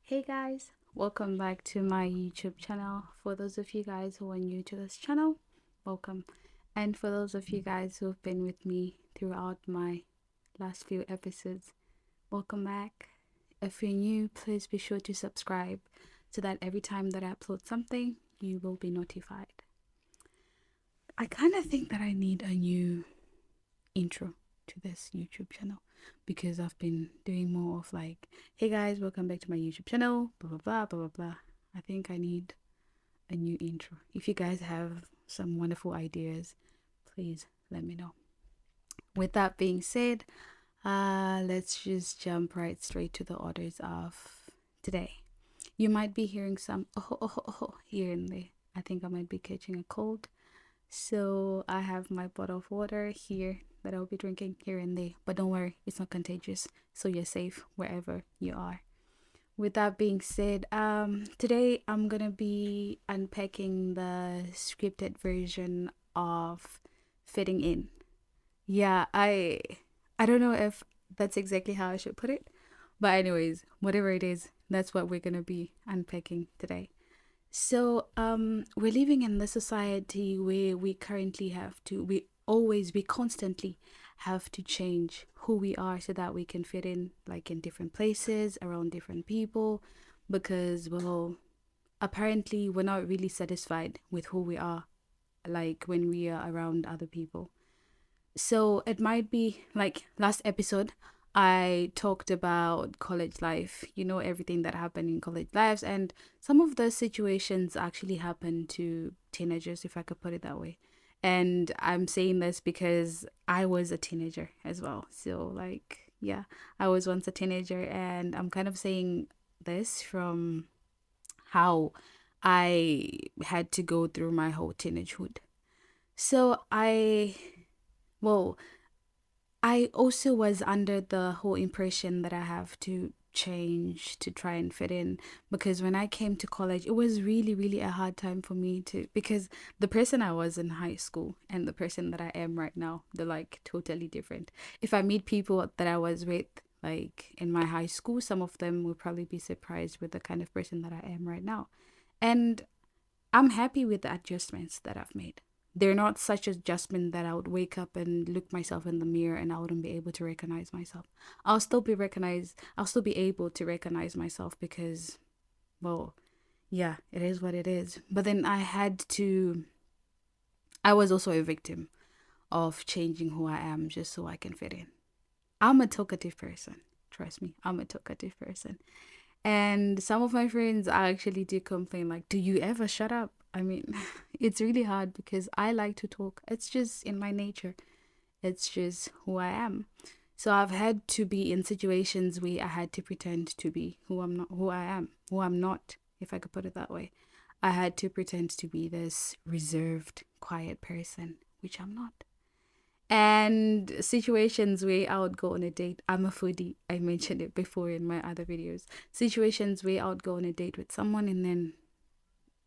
Hey guys, welcome back to my YouTube channel. For those of you guys who are new to this channel, welcome. And for those of you guys who have been with me throughout my last few episodes, welcome back. If you're new, please be sure to subscribe so that every time that I upload something, you will be notified. I kind of think that I need a new intro to this YouTube channel because I've been doing more of like, hey guys, welcome back to my YouTube channel, blah blah blah blah blah blah. I think I need a new intro. If you guys have some wonderful ideas, please let me know. With that being said, let's just jump right straight to the orders of today. You might be hearing some here and there. I think I might be catching a cold. So I have my bottle of water here that I'll be drinking here and there. But don't worry, it's not contagious. So you're safe wherever you are. With that being said, today I'm gonna be unpacking the scripted version of fitting in. Yeah, I don't know if that's exactly how I should put it. But anyways, whatever it is, that's what we're gonna be unpacking today. So, we're living in the society where we constantly have to change who we are so that we can fit in, like in different places, around different people, because, well, apparently we're not really satisfied with who we are, like when we are around other people. So it might be like last episode, I talked about college life, everything that happened in college lives. And some of those situations actually happen to teenagers, if I could put it that way. And I'm saying this because I was a teenager as well. So, like, yeah, I was once a teenager. And I'm kind of saying this from how I had to go through my whole teenagehood. So, well, I also was under the whole impression that I have to change to try and fit in, because when I came to college, it was really, really a hard time for me because the person I was in high school and the person that I am right now, they're like totally different. If I meet people that I was with, like in my high school, some of them will probably be surprised with the kind of person that I am right now. And I'm happy with the adjustments that I've made. They're not such adjustment that I would wake up and look myself in the mirror and I wouldn't be able to recognize myself. I'll still be able to recognize myself because, well, yeah, it is what it is. But then I was also a victim of changing who I am just so I can fit in. I'm a talkative person. Trust me, I'm a talkative person. And some of my friends actually do complain, like, do you ever shut up? I mean, it's really hard because I like to talk. It's just in my nature, it's just who I am. So I've had to be in situations where I had to pretend to be who I'm not, who I am, who I'm not, if I could put it that way. I had to pretend to be this reserved, quiet person, which I'm not. And situations where I would go on a date. I'm a foodie. I mentioned it before in my other videos. Situations where I would go on a date with someone and then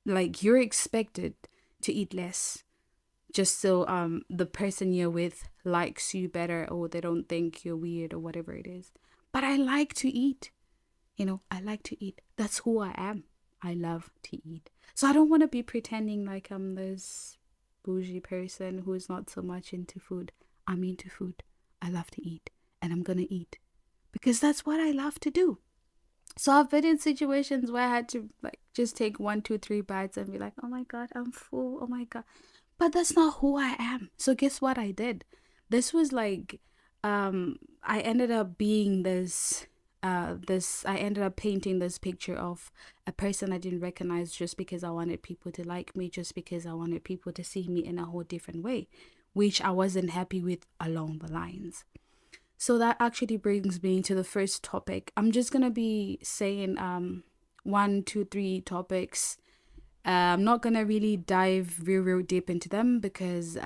like you're expected to eat less just so the person you're with likes you better or they don't think you're weird or whatever it is. But I like to eat. I like to eat. That's who I am. I love to eat. So I don't want to be pretending like I'm this bougie person who is not so much into food. I'm into food. I love to eat. And I'm going to eat. Because that's what I love to do. So I've been in situations where I had to like just take 1, 2, 3 bites and be like, oh my God, I'm full. Oh my God. But that's not who I am. So guess what I did? This was like I ended up being I ended up painting this picture of a person I didn't recognize just because I wanted people to like me, just because I wanted people to see me in a whole different way, which I wasn't happy with along the lines. So that actually brings me to the first topic. I'm just gonna be saying 1, 2, 3 topics. I'm not gonna really dive real deep into them because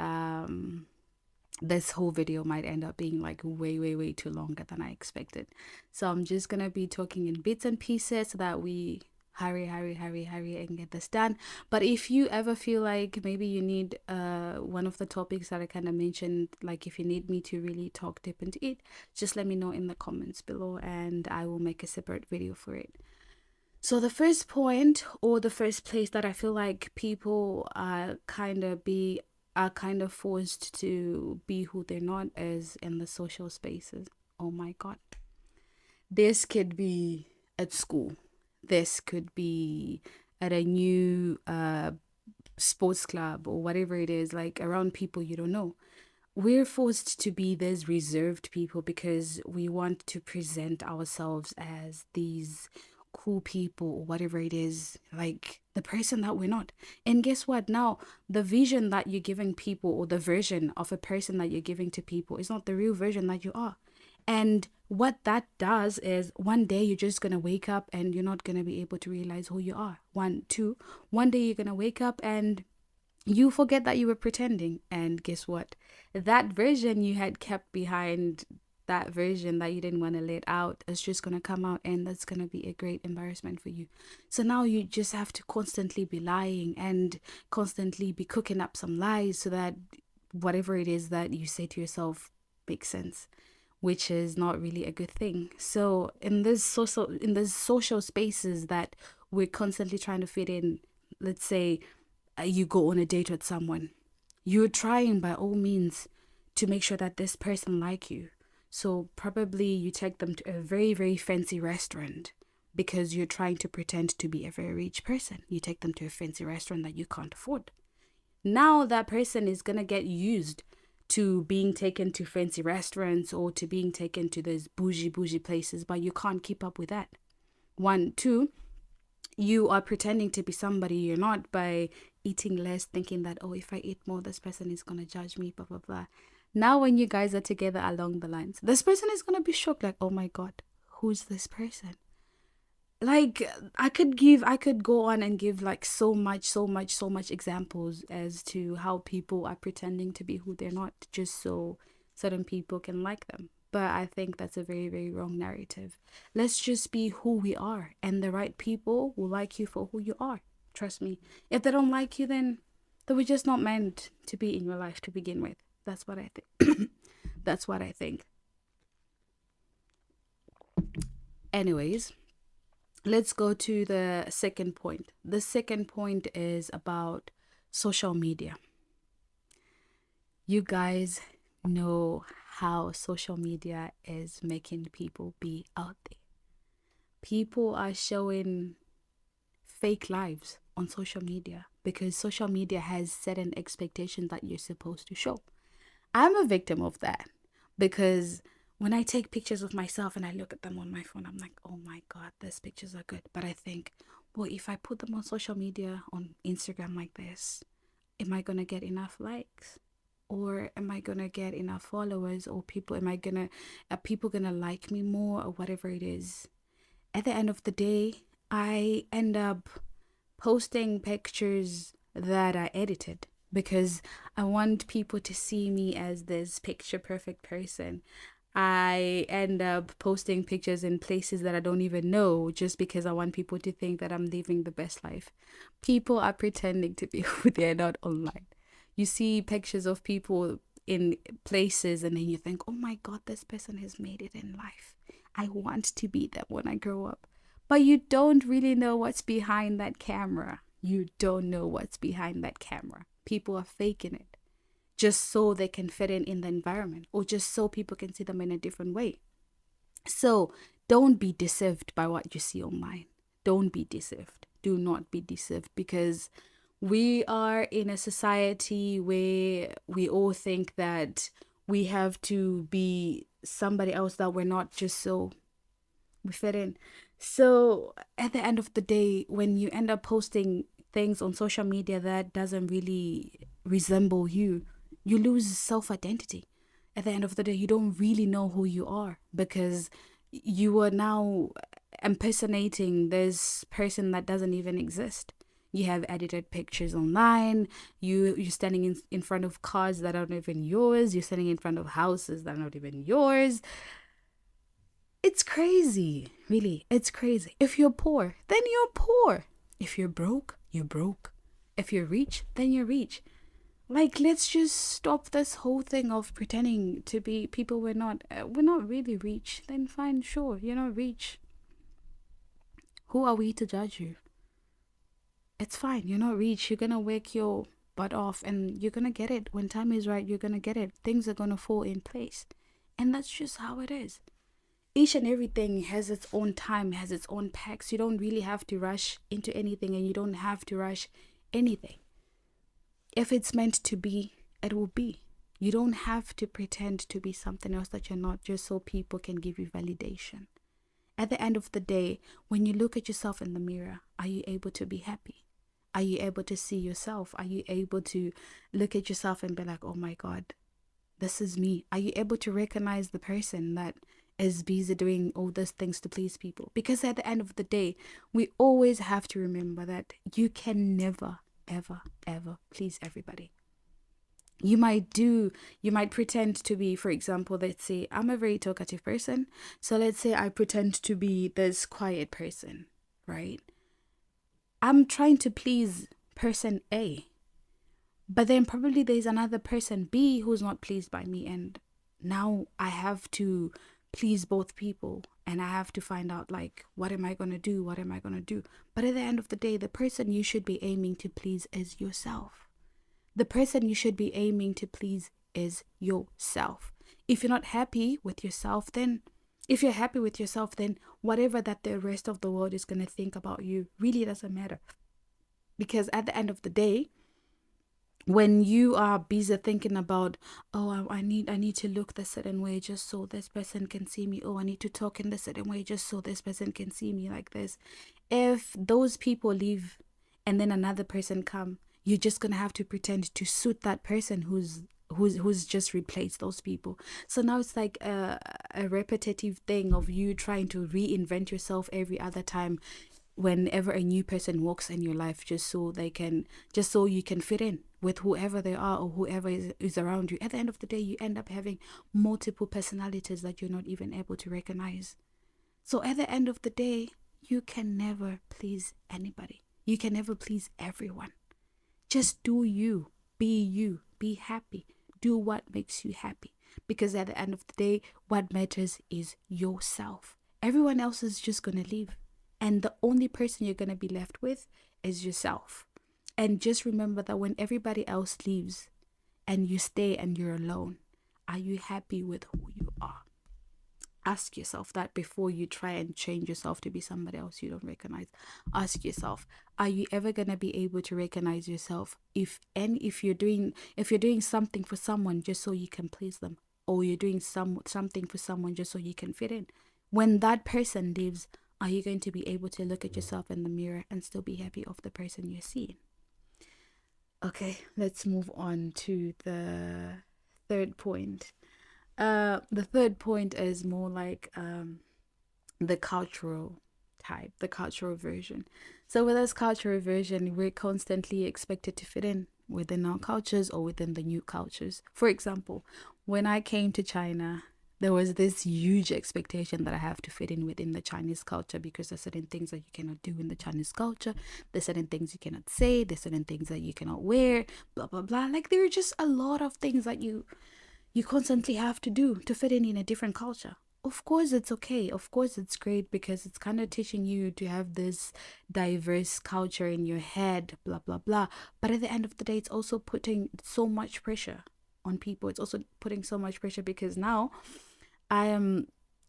this whole video might end up being like way too longer than I expected. So I'm just gonna be talking in bits and pieces so that we hurry and get this done. But if you ever feel like maybe you need one of the topics that I kind of mentioned, like if you need me to really talk deep into it, just let me know in the comments below and I will make a separate video for it. So the first point, or the first place that I feel like people are kind of forced to be who they're not, is in the social spaces. Oh my god. This could be at school. This could be at a new sports club, or whatever it is, like around people you don't know. We're forced to be these reserved people because we want to present ourselves as these cool people, or whatever it is, like the person that we're not. And guess what? Now, the vision that you're giving people, or the version of a person that you're giving to people, is not the real version that you are. And what that does is, one day you're just going to wake up and you're not going to be able to realize who you are. One day you're going to wake up and you forget that you were pretending. And guess what? That version you had kept behind, that version that you didn't want to let out, is just going to come out, and that's going to be a great embarrassment for you. So now you just have to constantly be lying and constantly be cooking up some lies so that whatever it is that you say to yourself makes sense, which is not really a good thing. So in this social spaces that we're constantly trying to fit in, let's say you go on a date with someone, you're trying by all means to make sure that this person like you. So probably you take them to a very, very fancy restaurant because you're trying to pretend to be a very rich person. You take them to a fancy restaurant that you can't afford. Now that person is going to get used to being taken to fancy restaurants, or to being taken to those bougie places, but you can't keep up with that. One, two, you are pretending to be somebody you're not by eating less, thinking that, oh, if I eat more, this person is going to judge me, blah, blah, blah. Now, when you guys are together along the lines, this person is going to be shocked, like, oh my God, who's this person? Like, I could go on and give like so much examples as to how people are pretending to be who they're not, just so certain people can like them. But I think that's a very, very wrong narrative. Let's just be who we are, and the right people will like you for who you are. Trust me. If they don't like you, then they were just not meant to be in your life to begin with. That's what I think. That's what I think. Anyways, let's go to the second point. The second point is about social media. You guys know how social media is making people be out there. People are showing fake lives on social media because social media has certain expectations that you're supposed to show. I'm a victim of that because when I take pictures of myself and I look at them on my phone, I'm like, oh my God, these pictures are good. But I think, well, if I put them on social media, on Instagram like this, am I going to get enough likes? Or am I going to get enough followers? Or are people going to like me more, or whatever it is? At the end of the day, I end up posting pictures that I edited because I want people to see me as this picture perfect person. I end up posting pictures in places that I don't even know just because I want people to think that I'm living the best life. People are pretending to be who they're not online. You see pictures of people in places and then you think, oh my God, this person has made it in life. I want to be them when I grow up. But you don't really know what's behind that camera. You don't know what's behind that camera. People are faking it just so they can fit in the environment, or just so people can see them in a different way. So don't be deceived by what you see online. Don't be deceived. Do not be deceived, because we are in a society where we all think that we have to be somebody else that we're not, just so we fit in. So at the end of the day, when you end up posting things on social media that doesn't really resemble you, you lose self-identity. At the end of the day, you don't really know who you are because you are now impersonating this person that doesn't even exist. You have edited pictures online. You're standing in front of cars that aren't even yours. You're standing in front of houses that are not even yours. It's crazy, really. It's crazy. If you're poor, then you're poor. If you're broke, you're broke. If you're rich, then you're rich. Like, let's just stop this whole thing of pretending to be people we're not. We're not really rich. Then fine, sure, you're not rich. Who are we to judge you? It's fine. You're not rich. You're going to work your butt off and you're going to get it. When time is right, you're going to get it. Things are going to fall in place. And that's just how it is. Each and everything has its own time, has its own packs. You don't really have to rush into anything, and you don't have to rush anything. If it's meant to be, it will be. You don't have to pretend to be something else that you're not just so people can give you validation. At the end of the day, when you look at yourself in the mirror, are you able to be happy? Are you able to see yourself? Are you able to look at yourself and be like, oh my God, this is me? Are you able to recognize the person that is busy doing all those things to please people? Because at the end of the day, we always have to remember that you can never, ever, ever please everybody. You might pretend to be, for example, let's say I'm a very talkative person. So let's say I pretend to be this quiet person, right? I'm trying to please person A, but then probably there's another person B who's not pleased by me. And now I have to please both people. And I have to find out, like, what am I going to do? What am I going to do? But at the end of the day, the person you should be aiming to please is yourself. The person you should be aiming to please is yourself. If you're not happy with yourself, then if you're happy with yourself, then whatever that the rest of the world is going to think about you really doesn't matter. Because at the end of the day, when you are busy thinking about, oh, I need to look the certain way just so this person can see me. Oh, I need to talk in the certain way just so this person can see me like this. If those people leave and then another person come, you're just gonna have to pretend to suit that person who's just replaced those people. So now it's like a repetitive thing of you trying to reinvent yourself every other time whenever a new person walks in your life, just so you can fit in with whoever they are or whoever is around you. At the end of the day, you end up having multiple personalities that you're not even able to recognize. So at the end of the day, you can never please anybody. You can never please everyone. Just do you, be happy, do what makes you happy. Because at the end of the day, what matters is yourself. Everyone else is just going to leave. And the only person you're going to be left with is yourself. And just remember that when everybody else leaves and you stay and you're alone, are you happy with who you are? Ask yourself that before you try and change yourself to be somebody else you don't recognize. Ask yourself, are you ever going to be able to recognize yourself if you're doing something for someone just so you can please them, or you're doing something for someone just so you can fit in? When that person leaves, are you going to be able to look at yourself in the mirror and still be happy of the person you're seeing? Okay, let's move on to the third point. The third point is more like the cultural type, the cultural version. So with this cultural version, we're constantly expected to fit in within our cultures or within the new cultures. For example, when I came to China, there was this huge expectation that I have to fit in within the Chinese culture, because there's certain things that you cannot do in the Chinese culture. There's certain things you cannot say. There's certain things that you cannot wear, blah, blah, blah. Like, there are just a lot of things that you constantly have to do to fit in a different culture. Of course, it's okay. Of course, it's great, because it's kind of teaching you to have this diverse culture in your head, blah, blah, blah. But at the end of the day, it's also putting so much pressure on people. It's also putting so much pressure, because now I am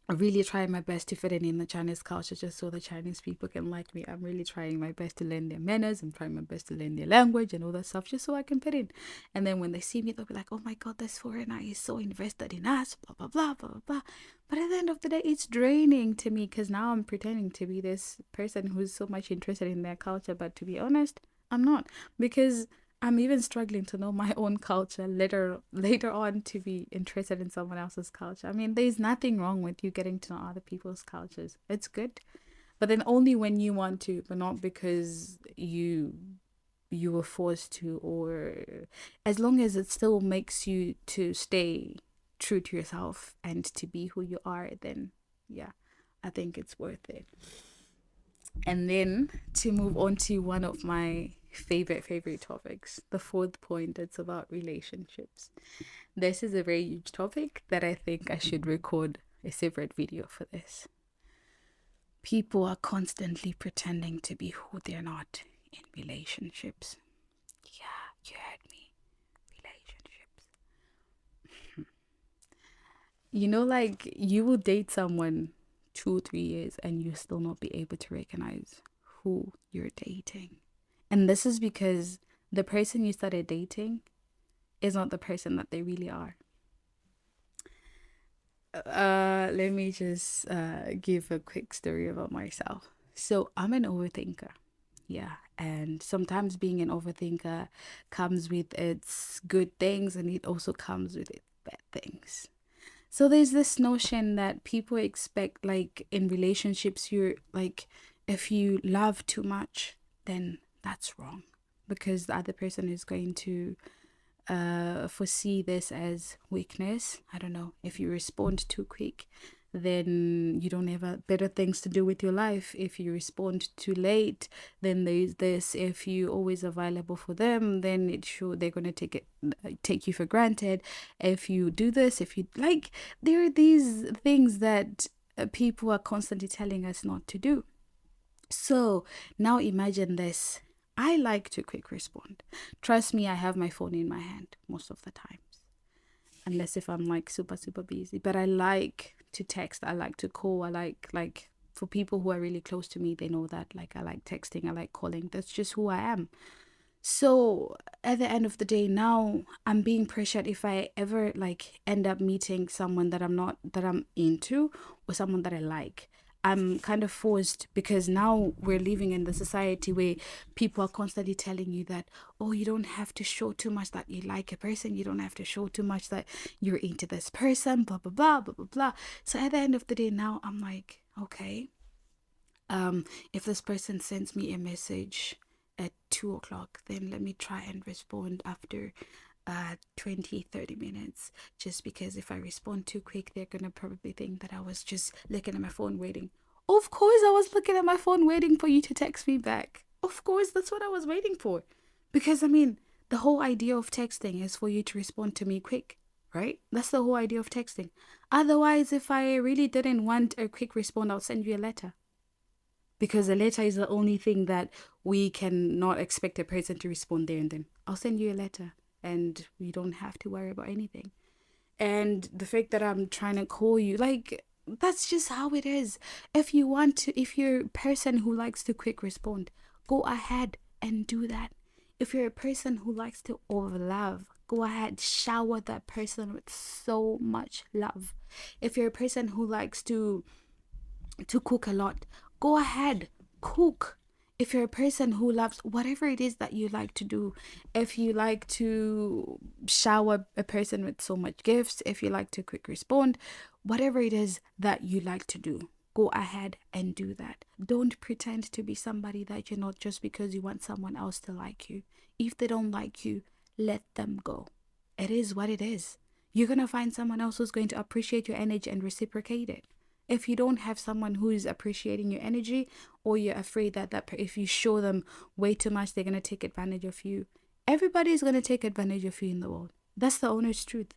really trying my best to fit in the Chinese culture just so the Chinese people can like me. I'm really trying my best to learn their manners. I'm trying my best to learn their language and all that stuff just so I can fit in. And then when they see me, they'll be like, oh my God, this foreigner is so invested in us, blah, blah, blah, blah, blah. But at the end of the day, it's draining to me, because now I'm pretending to be this person who's so much interested in their culture. But to be honest, I'm not, because I'm even struggling to know my own culture later on to be interested in someone else's culture. I mean, there's nothing wrong with you getting to know other people's cultures. It's good. But then only when you want to, but not because you were forced to, or as long as it still makes you to stay true to yourself and to be who you are, then yeah, I think it's worth it. And then to move on to one of my favorite topics, the fourth point, it's about relationships. This is a very huge topic that I think I should record a separate video for this. People are constantly pretending to be who they're not in relationships. Yeah, you heard me. Relationships. Like you will date someone 2, 3 years and you still not be able to recognize who you're dating. And this is because the person you started dating is not the person that they really are. Let me just give a quick story about myself. So I'm an overthinker. Yeah. And sometimes being an overthinker comes with its good things and it also comes with its bad things. So there's this notion that people expect, like in relationships, you're like, if you love too much, then that's wrong because the other person is going to foresee this as weakness. I don't know. If you respond too quick, then you don't have better things to do with your life. If you respond too late, then there's this. If you always available for them, then it's sure they're gonna take you for granted. If you do this, if you like, there are these things that people are constantly telling us not to do. So now imagine this. I like to quick respond. Trust me, I have my phone in my hand most of the times. Unless if I'm like super, super busy. But I like to text. I like to call. I like for people who are really close to me, they know that. Like I like texting. I like calling. That's just who I am. So at the end of the day, now I'm being pressured if I ever like end up meeting someone that I'm into or someone that I like. I'm kind of forced because now we're living in the society where people are constantly telling you that, oh, you don't have to show too much that you like a person. You don't have to show too much that you're into this person, blah, blah, blah, blah, blah, blah. So at the end of the day, now I'm like, okay, if this person sends me a message at 2 o'clock, then let me try and respond after 20, 30 minutes, just because if I respond too quick, they're gonna probably think that I was just looking at my phone waiting. Of course I was looking at my phone waiting for you to text me back. Of course that's what I was waiting for, because I mean the whole idea of texting is for you to respond to me quick, right? That's the whole idea of texting. Otherwise, if I really didn't want a quick response, I'll send you a letter, because a letter is the only thing that we cannot expect a person to respond there and then. I'll send you a letter and we don't have to worry about anything. And the fact that I'm trying to call you, like, that's just how it is. If you want to, if you're a person who likes to quick respond, go ahead and do that. If you're a person who likes to over love, go ahead, shower that person with so much love. If you're a person who likes to cook a lot, go ahead, cook. If you're a person who loves whatever it is that you like to do, if you like to shower a person with so much gifts, if you like to quick respond, whatever it is that you like to do, go ahead and do that. Don't pretend to be somebody that you're not just because you want someone else to like you. If they don't like you, let them go. It is what it is. You're going to find someone else who's going to appreciate your energy and reciprocate it. If you don't have someone who is appreciating your energy, or you're afraid that if you show them way too much, they're going to take advantage of you, everybody is going to take advantage of you in the world. That's the honest truth.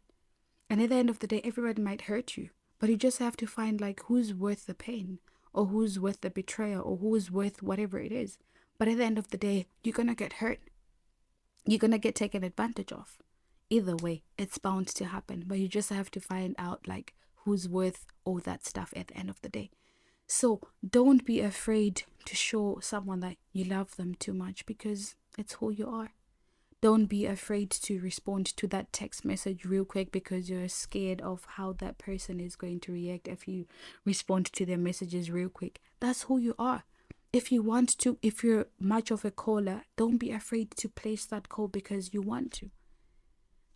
And at the end of the day, everybody might hurt you, but you just have to find like who's worth the pain, or who's worth the betrayal, or who's worth whatever it is. But at the end of the day, you're going to get hurt. You're going to get taken advantage of. Either way, it's bound to happen, but you just have to find out like who's worth all that stuff at the end of the day. So don't be afraid to show someone that you love them too much, because it's who you are. Don't be afraid to respond to that text message real quick because you're scared of how that person is going to react if you respond to their messages real quick. That's who you are. If you want to, if you're much of a caller, don't be afraid to place that call because you want to.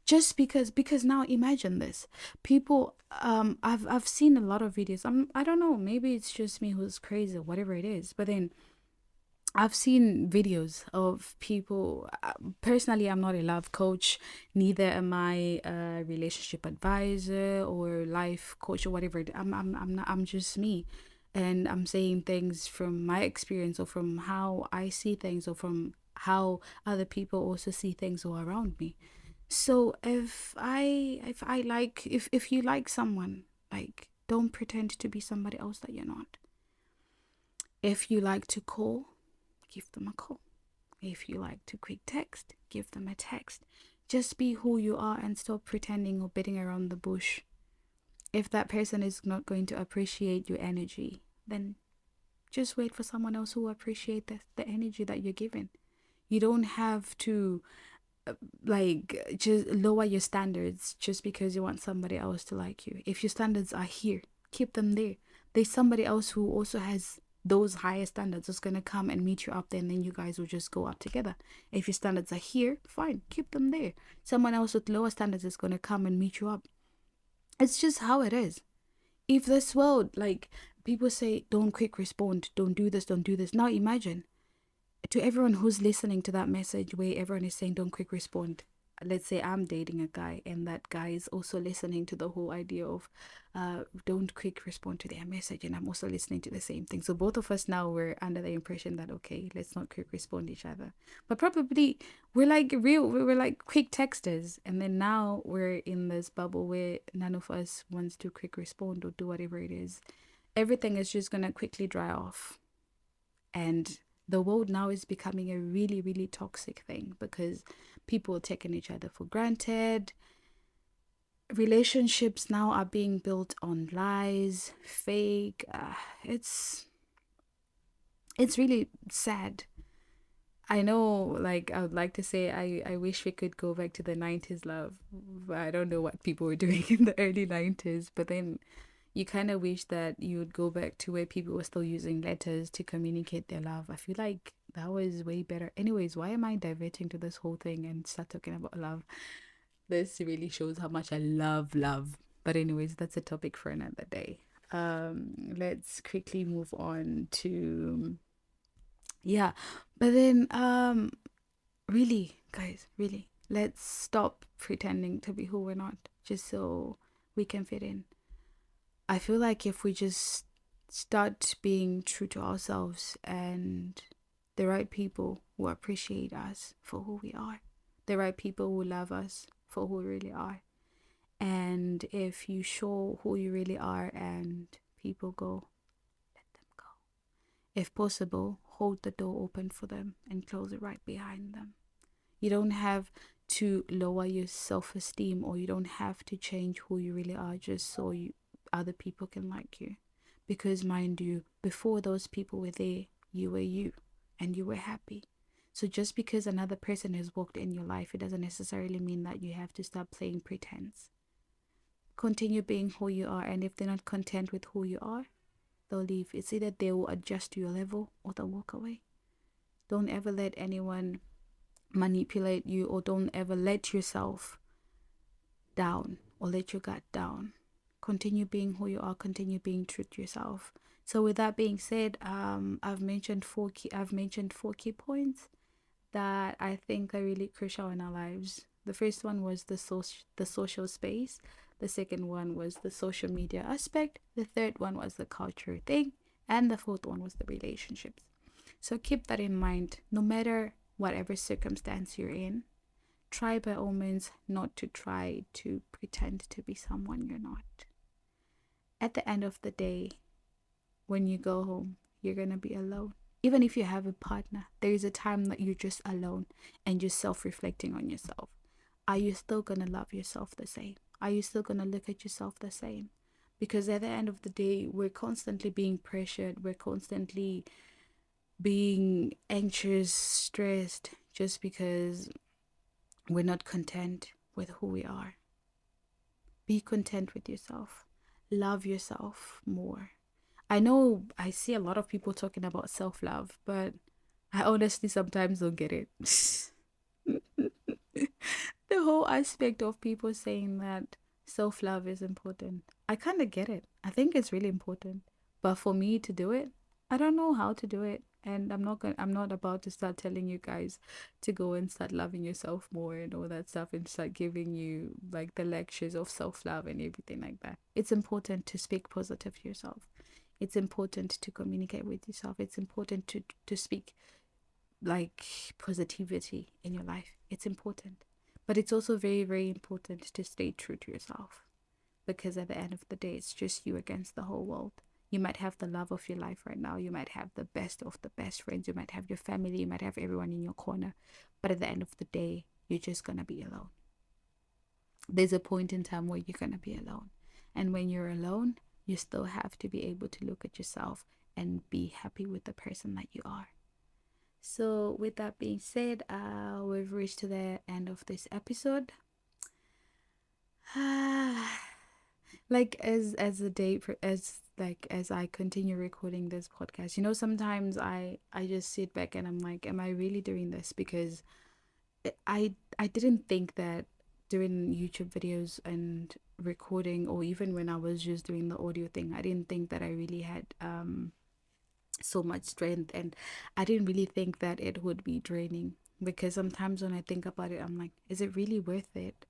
Just because now imagine this. People, I've seen a lot of videos. I don't know, maybe it's just me who's crazy or whatever it is, but then I've seen videos of people. Personally, I'm not a love coach, neither am I a relationship advisor or life coach or whatever. I'm not. I'm just me, and I'm saying things from my experience or from how I see things or from how other people also see things all around me. So if you like someone, like don't pretend to be somebody else that you're not. If you like to call, give them a call. If you like to quick text, give them a text. Just be who you are and stop pretending or beating around the bush. If that person is not going to appreciate your energy, then just wait for someone else who will appreciate the energy that you're giving. You don't have to just lower your standards just because you want somebody else to like you. If your standards are here, keep them there. There's somebody else who also has those higher standards that's going to come and meet you up there, and then you guys will just go up together. If your standards are here, fine, keep them there. Someone else with lower standards is going to come and meet you up. It's just how it is. If this world, like, people say, don't quick respond, don't do this, don't do this. Now imagine, to everyone who's listening to that message where everyone is saying don't quick respond, let's say I'm dating a guy and that guy is also listening to the whole idea of don't quick respond to their message, and I'm also listening to the same thing. So both of us now, we're under the impression that, okay, let's not quick respond each other, but probably we're like quick texters, and then now we're in this bubble where none of us wants to quick respond or do whatever it is. Everything is just gonna quickly dry off, and the world now is becoming a really, really toxic thing because people are taking each other for granted. Relationships now are being built on lies, fake. It's really sad. I know, like, I would like to say I wish we could go back to the 90s love. But I don't know what people were doing in the early 90s, but then you kind of wish that you would go back to where people were still using letters to communicate their love. I feel like that was way better. Anyways, why am I diverting to this whole thing and start talking about love? This really shows how much I love love. But anyways, that's a topic for another day. Let's quickly move on to, yeah. But then really, guys, really, let's stop pretending to be who we're not just so we can fit in. I feel like if we just start being true to ourselves, and the right people will appreciate us for who we are, the right people will love us for who we really are. And if you show who you really are and people go, let them go. If possible, hold the door open for them and close it right behind them. You don't have to lower your self-esteem, or you don't have to change who you really are just so other people can like you. Because mind you, before those people were there, you were you and you were happy. So just because another person has walked in your life, it doesn't necessarily mean that you have to stop playing pretense. Continue being who you are, and if they're not content with who you are, they'll leave. It's either they will adjust to your level or they'll walk away. Don't ever let anyone manipulate you, or don't ever let yourself down or let your gut down. Continue being who you are. Continue being true to yourself. So with that being said, I've mentioned four key points that I think are really crucial in our lives. The first one was the social space. The second one was the social media aspect. The third one was the culture thing, and the fourth one was the relationships. So keep that in mind. No matter whatever circumstance you're in, try by all means not to try to pretend to be someone you're not. At the end of the day, when you go home, you're going to be alone. Even if you have a partner, there is a time that you're just alone and just self-reflecting on yourself. Are you still going to love yourself the same? Are you still going to look at yourself the same? Because at the end of the day, we're constantly being pressured. We're constantly being anxious, stressed, just because we're not content with who we are. Be content with yourself. Love yourself more. I know I see a lot of people talking about self-love, but I honestly sometimes don't get it. The whole aspect of people saying that self-love is important. I kind of get it. I think it's really important. But for me to do it, I don't know how to do it. And I'm not about to start telling you guys to go and start loving yourself more and all that stuff, and start giving you like the lectures of self-love and everything like that. It's important to speak positive to yourself. It's important to communicate with yourself. It's important to speak like positivity in your life. It's important. But it's also very, very important to stay true to yourself. Because at the end of the day, it's just you against the whole world. You might have the love of your life right now. You might have the best of the best friends. You might have your family. You might have everyone in your corner. But at the end of the day, you're just going to be alone. There's a point in time where you're going to be alone. And when you're alone, you still have to be able to look at yourself and be happy with the person that you are. So, with that being said, we've reached to the end of this episode. Like as the day as I continue recording this podcast, sometimes I just sit back and I'm like, am I really doing this? Because I didn't think that doing YouTube videos and recording, or even when I was just doing the audio thing, I didn't think that I really had so much strength, and I didn't really think that it would be draining, because sometimes when I think about it, I'm like, is it really worth it?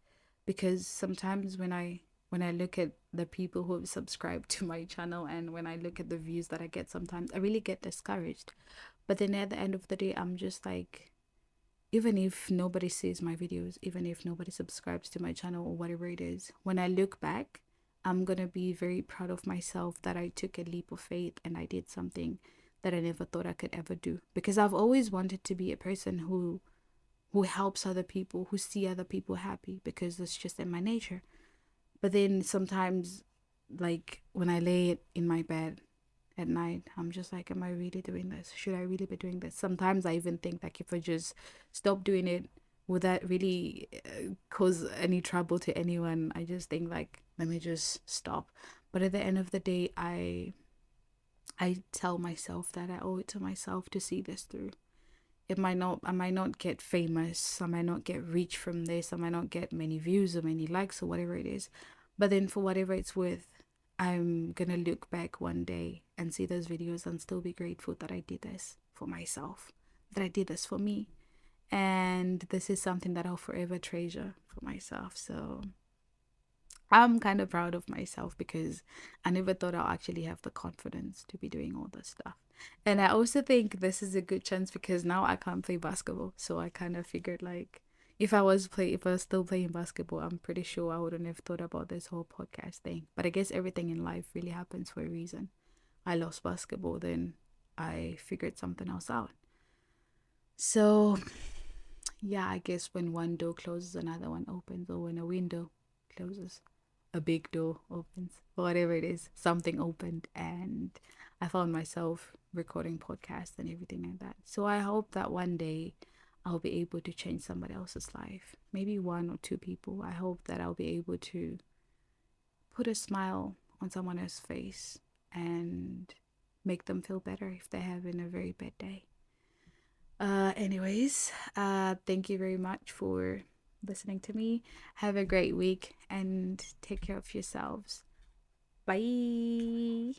Because sometimes when I look at the people who have subscribed to my channel, and when I look at the views that I get, sometimes I really get discouraged. But then at the end of the day, I'm just like, even if nobody sees my videos, even if nobody subscribes to my channel or whatever it is, when I look back, I'm gonna be very proud of myself that I took a leap of faith and I did something that I never thought I could ever do. Because I've always wanted to be a person who helps other people, who see other people happy, because that's just in my nature. But then sometimes, like when I lay it in my bed at night, I'm just like, am I really doing this? Should I really be doing this? Sometimes I even think like, if I just stop doing it, would that really cause any trouble to anyone? I just think like, let me just stop. But at the end of the day, I tell myself that I owe it to myself to see this through. I might not get famous, I might not get reach from this, I might not get many views or many likes or whatever it is. But then for whatever it's worth, I'm gonna look back one day and see those videos and still be grateful that I did this for myself, that I did this for me. And this is something that I'll forever treasure for myself. So I'm kind of proud of myself, because I never thought I'll actually have the confidence to be doing all this stuff. And I also think this is a good chance, because now I can't play basketball. So I kind of figured like, if I was still playing basketball, I'm pretty sure I wouldn't have thought about this whole podcast thing. But I guess everything in life really happens for a reason. I lost basketball, then I figured something else out. So yeah, I guess when one door closes, another one opens, or when a window closes, a big door opens, whatever it is, something opened, and I found myself recording podcasts and everything like that. So I hope that one day I'll be able to change somebody else's life, maybe one or two people. I hope that I'll be able to put a smile on someone else's face and make them feel better if they're having a very bad day. Anyways, thank you very much for listening to me. Have a great week and take care of yourselves. Bye.